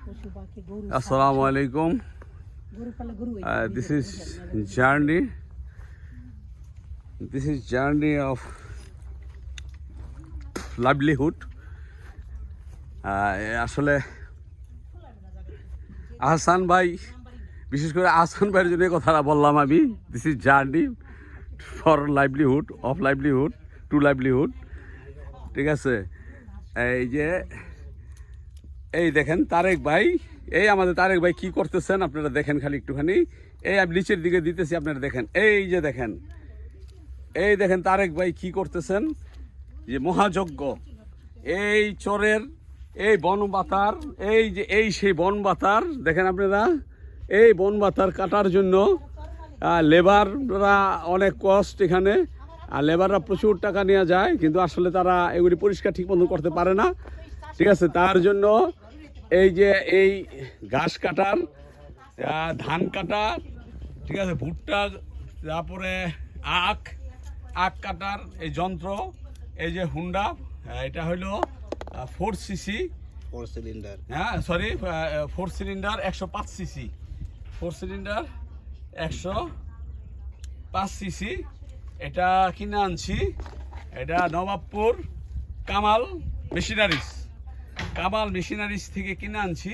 Assalamu alaikum. This is journey. This is journey of livelihood. আসলে আহসান ভাই, বিশেষ করে আহসান ভাইয়ের জন্য কথাটা বললাম আমি। This is journey for livelihood, of livelihood to livelihood. ঠিক আছে, এই দেখেন তারেক ভাই, এই আমাদের তারেক ভাই কি করতেছেন আপনারা দেখেন খালি একটুখানি। এই আমি নিচের দিকে দিতেছি, আপনারা দেখেন। এই দেখেন তারেক ভাই কি করতেছেন, যে মহাযজ্ঞ এই চরের এই বনবাতার, এই সেই বনবাতার দেখেন আপনারা। এই বনবাতার কাটার জন্য লেবাররা অনেক কষ্ট এখানে, আর লেবাররা প্রচুর টাকা নেওয়া যায়, কিন্তু আসলে তারা এগুলি পরিষ্কার ঠিক মতো করতে পারে না। ঠিক আছে, তার জন্য এই ঘাস কাটার, ধান কাটার, ঠিক আছে, ভুট্টা, তারপরে আখ কাটার এই যন্ত্র, এই যে হুন্ডা, এটা হলো 4 সিসি 4 সিলিন্ডার, হ্যাঁ sorry 4 cylinder 105 CC, 4 cylinder 105 CC. এটা কিনে আনছি, এটা নবাবপুর কামাল মেশিনারিজ থেকে কিনে আনছি।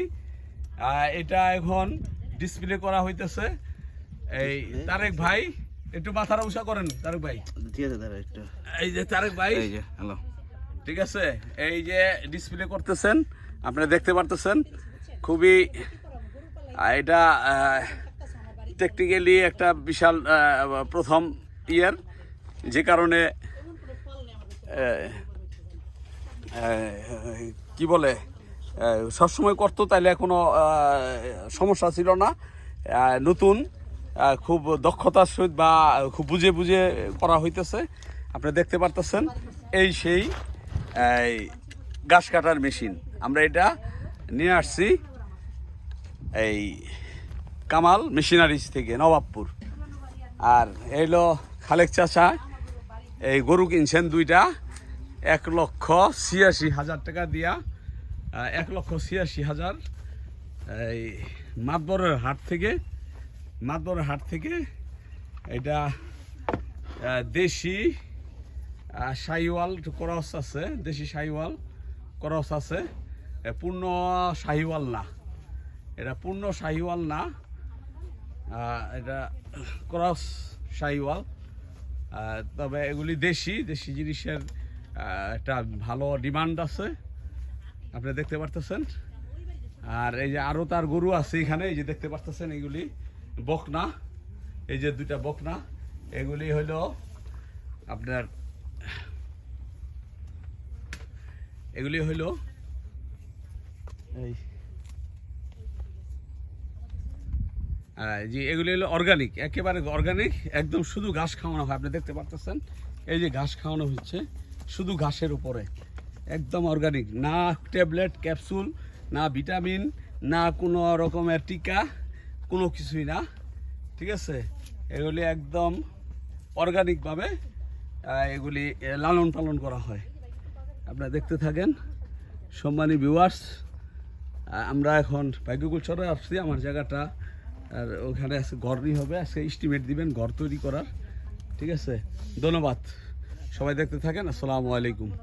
এটা এখন ডিসপ্লে করা হইতেছে। এই তারেক ভাই একটু মাথাটা উঁচা করেন, তারেক ভাই। এই যে তারেক ভাই, হ্যালো, ঠিক আছে, এই যে ডিসপ্লে করতেছেন, আপনারা দেখতে পারতেছেন। খুবই এটা টেকনিক্যালি একটা বিশাল প্রথম ইয়ার, যে কারণে কি বলে সবসময় করতো তাইলে কোনো সমস্যা ছিল না। নতুন খুব দক্ষতার সহিত বা খুব বুঝে করা হইতেছে, আপনারা দেখতে পারতেছেন। এই সেই ঘাস কাটার মেশিন আমরা এটা নিয়ে আসছি এই কামাল মেশিনারিজ থেকে নবাবপুর। আর এইলো খালেক চাচা, এই গরু কিনছেন দুইটা 1,86,000 টাকা দিয়া, 1,86,000 এই মাতবরের হাট থেকে এটা দেশি শাহিওয়াল ক্রস আছে, দেশি শাহিওয়াল ক্রস আছে, পূর্ণ শাহিওয়াল না, এটা পূর্ণ শাহিওয়াল না, এটা ক্রস শাহিওয়াল। তবে এগুলি দেশি জিনিসের একটা ভালো ডিমান্ড আছে, আপনারা দেখতে পারতেছেন। আর এই যে আরও তার গরু আছে এখানে, এই যে দেখতে পারতেছেন, এগুলি বকনা, এই যে দুইটা বকনা, এগুলি হইল আপনার এগুলি হইল জি, এগুলি হলো অর্গানিক, একেবারে অর্গানিক, একদম শুধু ঘাস খাওয়ানো হয়। আপনি দেখতে পারতেছেন, এই যে ঘাস খাওয়ানো হচ্ছে শুধু ঘাসের উপরে, একদম অর্গানিক, না ট্যাবলেট ক্যাপসুল, না ভিটামিন, না কোনো রকমের টিকা, কোনো কিছুই না। ঠিক আছে, এগুলি একদম অর্গানিকভাবে এগুলি লালন পালন করা হয়। আপনারা দেখতে থাকেন সম্মানী ভিউয়ার্স। আমরা এখন ভাগ্যকুলচরে আসছি, আমার জায়গাটা, আর ওখানে আছে ঘরই হবে, আজকে এস্টিমেট দিবেন ঘর তৈরি করার। ঠিক আছে, ধন্যবাদ, সবাই দেখতে থাকেন। আসসালামু আলাইকুম।